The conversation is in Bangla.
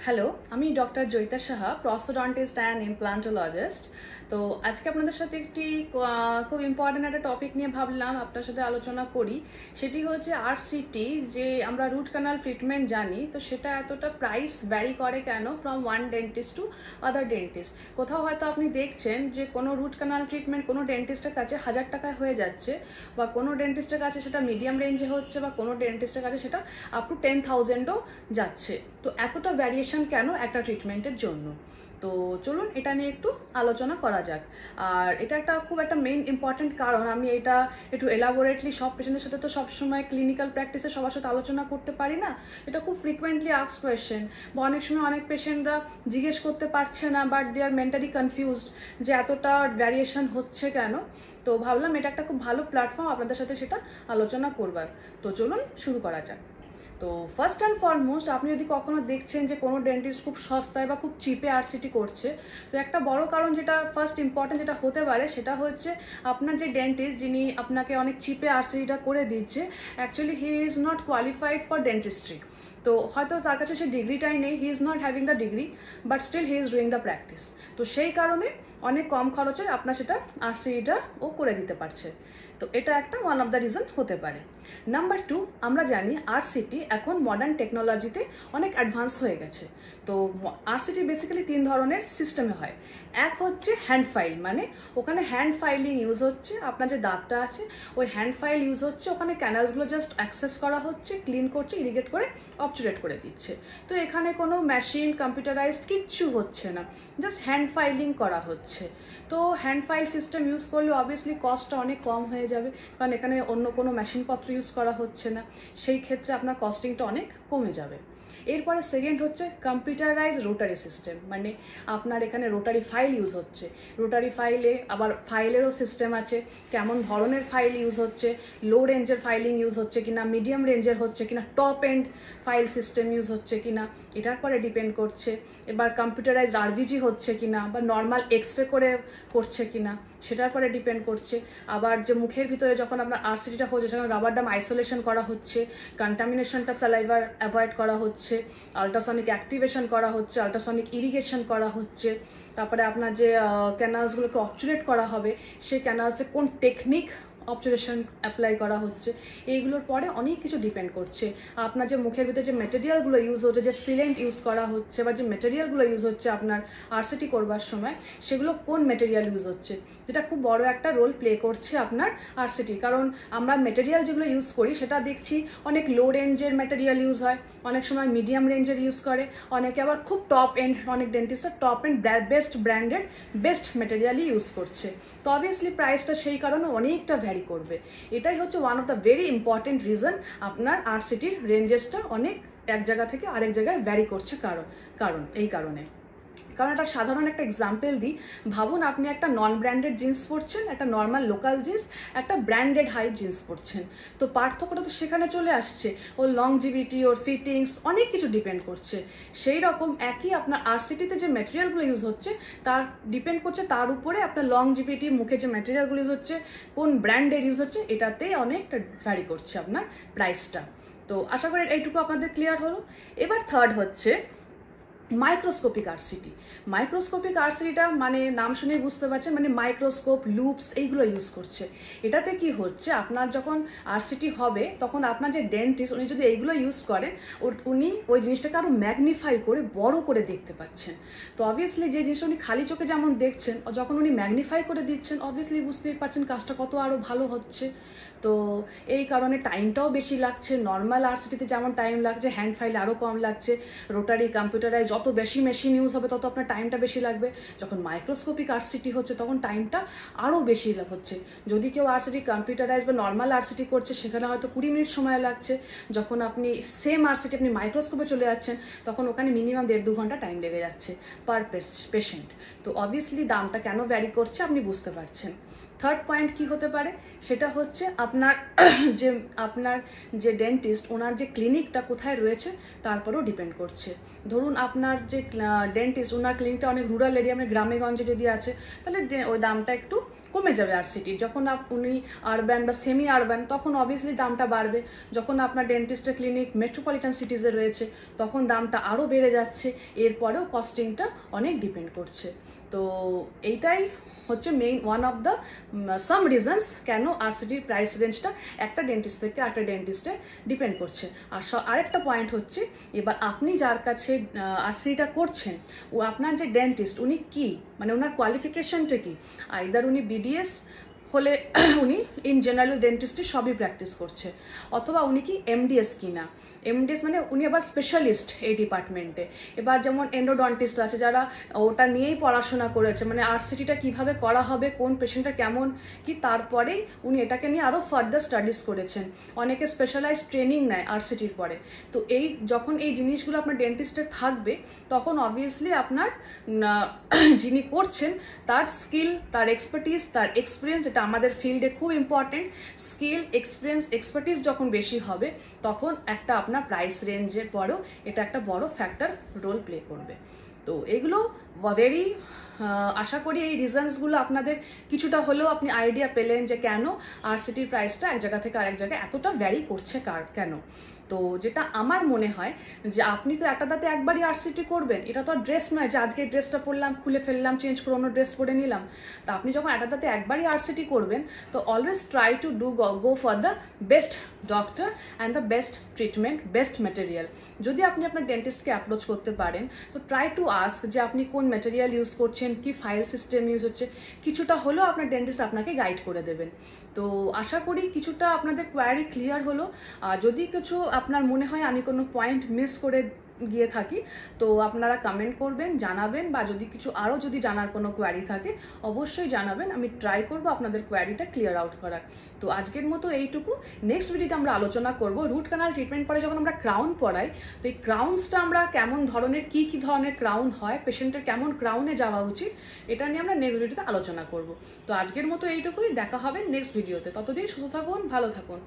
হ্যালো, আমি doctor Joyita Saha, prosthodontist and implantologist. তো আজকে আপনাদের সাথে একটি খুব ইম্পর্টেন্ট একটা টপিক নিয়ে ভাবলাম আপনার সাথে আলোচনা করি। সেটি হচ্ছে আরসিটি। যে আমরা রুট কানাল ট্রিটমেন্ট জানি, তো সেটা এতটা প্রাইস ভ্যারি করে কেন from one dentist to other dentist. কোথাও হয়তো আপনি দেখছেন যে কোনো রুট কানাল ট্রিটমেন্ট কোনো ডেন্টিস্টের কাছে 1000 টাকায় হয়ে যাচ্ছে, বা কোনো ডেন্টিস্টের কাছে সেটা মিডিয়াম রেঞ্জে হচ্ছে, বা কোনো ডেন্টিস্টের কাছে সেটা আপ টু 10,000ও যাচ্ছে। তো এতটা ভ্যারিয়েশন কেন একটা ট্রিটমেন্টের জন্য? তো চলুন এটা নিয়ে একটু আলোচনা করা যাক। আর এটা খুব একটা মেইন ইম্পর্টেন্ট কারণ। আমি এটা একটু এলাবোরেটলি সব পেশেন্টের সাথে তো সবসময় ক্লিনিক্যাল প্র্যাকটিসে সবার সাথে আলোচনা করতে পারি না। এটা খুব ফ্রিকুয়েন্টলি আস্ক কোয়েশ্চেন, বা অনেক সময় অনেক পেশেন্টরা জিজ্ঞেস করতে পারছে না, but they are mentally confused যে এতটা ভ্যারিয়েশন হচ্ছে কেন। তো ভাবলাম এটা একটা খুব ভালো প্ল্যাটফর্ম আপনাদের সাথে সেটা আলোচনা করবার। তো চলুন শুরু করা যাক। তো ফার্স্ট অ্যান্ড ফরমোস্ট, আপনি যদি কখনো দেখছেন যে কোনো ডেন্টিস্ট খুব সস্তায় বা খুব চিপে আরসিটি করছে, তো একটা বড় কারণ যেটা ফার্স্ট ইম্পর্টেন্ট যেটা হতে পারে সেটা হচ্ছে আপনার যে ডেন্টিস্ট যিনি আপনাকে অনেক চিপে আরসিটিটা করে দিচ্ছে, actually he is not qualified for dentistry. তো হয়তো তার কাছে সে ডিগ্রিটাই নেই, he is not having the degree, but still he is doing the practice. তো সেই কারণে অনেক কম খরচে আপনার সেটা আরসিটিটা ও করে দিতে পারছে। তো এটা একটা ওয়ান অফ দ্য রিজন হতে পারে। নাম্বার 2, আমরা জানি আরসিটি এখন মডার্ন টেকনোলজিতে অনেক অ্যাডভান্স হয়ে গেছে। তো আরসিটি বেসিক্যালি 3 ধরনের সিস্টেমে হয়। এক হচ্ছে হ্যান্ড ফাইল, মানে ওখানে হ্যান্ড ফাইলিং ইউজ হচ্ছে, আপনার যে দাঁতটা আছে ওই হ্যান্ড ফাইল ইউজ হচ্ছে, ওখানে ক্যানালসগুলো জাস্ট অ্যাক্সেস করা হচ্ছে, ক্লিন করছে, ইরিগেট করে অবচুরেট করে দিচ্ছে। তো এখানে কোনো মেশিন কম্পিউটারাইজড কিচ্ছু হচ্ছে না, জাস্ট হ্যান্ড ফাইলিং করা হচ্ছে। তো হ্যান্ড ফাইল সিস্টেম ইউজ করলে অবভিয়াসলি কস্টটা অনেক কম হয়ে যাবে, কারণ এখানে অন্য কোনো মেশিনপত্র ইউজ করা হচ্ছে না। সেই ক্ষেত্রে আপনার কস্টিংটা অনেক কমে যাবে। এরপরে সেকেন্ড হচ্ছে কম্পিউটারাইজ রোটারি সিস্টেম, মানে আপনার এখানে রোটারি ফাইল ইউজ হচ্ছে। রোটারি ফাইলে আবার ফাইলেরও সিস্টেম আছে, কেমন ধরনের ফাইল ইউজ হচ্ছে, লো রেঞ্জের ফাইলিং ইউজ হচ্ছে কিনা, মিডিয়াম রেঞ্জের হচ্ছে কিনা, top end file system use হচ্ছে কিনা, এটার পরে ডিপেন্ড করছে। এবার কম্পিউটারাইজ আরভিজি হচ্ছে কিনা, বা নর্মাল এক্সরে করে করছে কিনা, সেটার পরে ডিপেন্ড করছে। আবার যে মুখের ভিতরে যখন আপনার আরসিটিটা হচ্ছে সেখানে রাবার ডাম আইসোলেশন করা হচ্ছে, কন্টামিনেশনটা স্যালাইভার অ্যাভয়েড করা হচ্ছে, আল্ট্রাসনিক অ্যাক্টিভেশন করা হচ্ছে, আল্ট্রাসনিক ইরিগেশন করা হচ্ছে। তারপরে আপনার যে ক্যানালসগুলোকে অবচুরেট করা হবে, সেই ক্যানালসে কোন টেকনিক অবজারভেশন অ্যাপ্লাই করা হচ্ছে, এইগুলোর পরে অনেক কিছু ডিপেন্ড করছে। আপনার যে মুখের ভিতরে যে মেটেরিয়ালগুলো ইউজ হচ্ছে, যে সিলেন্ট ইউজ করা হচ্ছে, বা যে মেটেরিয়ালগুলো ইউজ হচ্ছে আপনার আরসিটি করবার সময়, সেগুলো কোন মেটেরিয়াল ইউজ হচ্ছে, যেটা খুব বড় একটা রোল প্লে করছে আপনার আরসিটি। কারণ আমরা মেটেরিয়াল যেগুলো ইউজ করি সেটা দেখছি অনেক লো রেঞ্জের মেটেরিয়াল ইউজ হয়, অনেক সময় মিডিয়াম রেঞ্জের ইউজ করে, অনেকে আবার খুব টপ এন্ড, অনেক ডেন্টিস্টরা top end best branded best মেটেরিয়ালই ইউজ করছে। তো অবভিয়াসলি প্রাইসটা সেই কারণে অনেকটা ভ্যারি করবে। এটাই হচ্ছে one of the very important reason আপনার আরসিটির রেঞ্জেসটা অনেক এক জায়গা থেকে আরেক জায়গায় ভ্যারি করছে। এই কারণে একটা সাধারণ একটা এক্সাম্পল দিই। ভাবুন আপনি একটা নন ব্র্যান্ডেড জিন্স পরছেন, একটা নর্মাল লোকাল জিন্স, একটা ব্র্যান্ডেড হাই জিন্স পরছেন। তো পার্থক্যটা তো সেখানে চলে আসছে, ওর লংজিভিটি, ওর ফিটিংস, অনেক কিছু ডিপেন্ড করছে। সেই রকম একই আপনার আরসিটিতে যে ম্যাটেরিয়ালগুলো ইউজ হচ্ছে তার ডিপেন্ড করছে, তার উপরে আপনার লংজিভিটি, মুখে যে ম্যাটেরিয়ালগুলো ইউজ হচ্ছে, কোন ব্র্যান্ডের ইউজ হচ্ছে, এটাতে অনেকটা ভ্যারি করছে আপনার প্রাইসটা। তো আশা করি এইটুকু আপনাদের ক্লিয়ার হলো। এবার থার্ড হচ্ছে মাইক্রোস্কোপিক আরসিটি। মাইক্রোস্কোপিক আরসিটিটা মানে নাম শুনে বুঝতে পারছেন, মানে মাইক্রোস্কোপ, লুপস এইগুলো ইউজ করছে। এটাতে কি হচ্ছে, আপনার যখন আরসিটি হবে তখন আপনার যে ডেন্টিস্ট উনি যদি এইগুলো ইউজ করেন, উনি ওই জিনিসটাকে আরো ম্যাগনিফাই করে বড় করে দেখতে পাচ্ছেন। তো অবভিয়াসলি যে জিনিসটা উনি খালি চোখে যেমন দেখছেন, যখন উনি ম্যাগনিফাই করে দিচ্ছেন, অবভিয়াসলি বুঝতেই পারছেন কাজটা কত আরো ভালো হচ্ছে। তো এই কারণে টাইমটাও বেশি লাগছে। নর্মাল আরসিটিতে যেমন টাইম লাগছে, হ্যান্ড ফাইলে আরো কম লাগছে। রোটারি, কম্পিউটারাইজ যত বেশি মেশিন ইউজ হবে তত আপনার টাইমটা বেশি লাগবে। যখন মাইক্রোস্কোপিক আরসিটি হচ্ছে তখন টাইমটা আরো বেশি হচ্ছে। যদি কেউ আরসিটি কম্পিউটারাইজ বা নর্মাল আরসিটি করছে সেখানে হয়তো 20 মিনিট সময় লাগছে, যখন আপনি সেম আরসিটি আপনি মাইক্রোস্কোপে চলে যাচ্ছেন তখন ওখানে মিনিমাম 1.5-2 ঘন্টা টাইম লেগে যাচ্ছে পার পেশেন্ট। তো অবভিয়াসলি দামটা কেন ভ্যারি করছে আপনি বুঝতে পারছেন। থার্ড পয়েন্ট কি হতে পারে, সেটা হচ্ছে আপনার যে ডেন্টিস্ট ওনার যে ক্লিনিকটা কোথায় রয়েছে তারপরেও ডিপেন্ড করছে। ধরুন আপনার যে ডেন্টিস্ট ওনার ক্লিনিকটা অনেক রুরাল এরিয়া, মানে গ্রামে গঞ্জে যদি আছে, তাহলে ওই দামটা একটু কমে যাবে আরসিটি। যখন উনি আরবান বা সেমি আরবান তখন অবভিয়াসলি দামটা বাড়বে। যখন আপনার ডেন্টিস্টের ক্লিনিক মেট্রোপলিটন সিটিজে রয়েছে তখন দামটা আরও বেড়ে যাচ্ছে। এরপরেও কস্টিংটা অনেক ডিপেন্ড করছে। তো এইটাই হচ্ছে main one of the some reasons কেন আরসিটির প্রাইস রেঞ্জটা একটা ডেন্টিস্ট থেকে আরেকটা ডেন্টিস্টে ডিপেন্ড করছে। আর আরেকটা পয়েন্ট হচ্ছে, এবার আপনি যার কাছে আরসিটিটা করছেন ও আপনার যে ডেন্টিস্ট উনি কি, মানে ওনার কোয়ালিফিকেশনটা কি, আইদার উনি বিডিএস হলে উনি ইন জেনারেল ডেন্টিস্টে সবই প্র্যাকটিস করছে, অথবা উনি কি এমডিএস কিনা। এমডিএস মানে উনি আবার স্পেশালিস্ট এই ডিপার্টমেন্টে। এবার যেমন এন্ডোডন্টিস্ট আছে যারা ওটা নিয়েই পড়াশোনা করেছে, মানে আরসিটিটা কিভাবে করা হবে, কোন পেশেন্টটা কেমন কি, তারপরেই উনি এটাকে নিয়ে আরও ফার্দার স্টাডিজ করেছেন। অনেকে স্পেশালাইজ ট্রেনিং নেয় আরসিটির পরে। তো যখন এই জিনিসগুলো আপনার ডেন্টিস্টের থাকবে তখন অবভিয়াসলি আপনার যিনি করছেন তার স্কিল, তার এক্সপার্টিস, তার এক্সপিরিয়েন্স, এটা আমাদের ফিল্ডে খুব ইম্পর্টেন্ট। স্কিল, এক্সপিরিয়েন্স, এক্সপার্টিস যখন বেশি হবে তখন একটা আপনার প্রাইস রেঞ্জের পরেও এটা একটা বড় ফ্যাক্টর রোল প্লে করবে। তো এগুলো ভেরি আশা করি এই রিজনসগুলো আপনাদের কিছুটা হলেও আপনি আইডিয়া পেলেন যে কেন আরসিটির প্রাইসটা এক জায়গা থেকে আরেক জায়গায় এতটা ভ্যারি করছে কেন। তো যেটা আমার মনে হয় যে আপনি তো একটা দাঁতে একবারই আরসিটি করবেন, এটা তো আর ড্রেস নয় যে আজকে ড্রেসটা পরলাম, খুলে ফেললাম, চেঞ্জ করে অন্য ড্রেস পরে নিলাম। তা আপনি যখন একটা দাঁতে একবারই আরসিটি করবেন তো always try to go for the best doctor and the best treatment, best material. যদি আপনি আপনার ডেন্টিস্টকে অ্যাপ্রোচ করতে পারেন তো ট্রাই টু আস্ক যে আপনি কোন ম্যাটেরিয়াল ইউজ করছেন, কি ফাইল সিস্টেম ইউজ হচ্ছে, কিছুটা হলেও আপনার ডেন্টিস্ট আপনাকে গাইড করে দেবেন। তো আশা করি কিছুটা আপনাদের কোয়ারি ক্লিয়ার হলো। যদি কিছু আপনার মনে হয় আমি কোনো পয়েন্ট মিস করে গিয়ে থাকি তো আপনারা কমেন্ট করবেন, জানাবেন, বা যদি কিছু আরও যদি জানার কোনো কোয়ারি থাকে অবশ্যই জানাবেন। আমি ট্রাই করব আপনাদের কোয়ারিটা ক্লিয়ার আউট করার। তো আজকের মতো এইটুকু। নেক্সট ভিডিওতে আমরা আলোচনা করব রুট কানাল ট্রিটমেন্ট পরে যখন আমরা ক্রাউন পরাই তো এই ক্রাউন্সটা আমরা কেমন ধরনের, কি ধরনের ক্রাউন হয়, পেশেন্টের কেমন ক্রাউনে যাওয়া উচিত, এটা নিয়ে আমরা নেক্সট ভিডিওতে আলোচনা করব। তো আজকের মতো এইটুকুই, দেখা হবে নেক্সট ভিডিওতে। ততদিন সুস্থ থাকুন, ভালো থাকুন।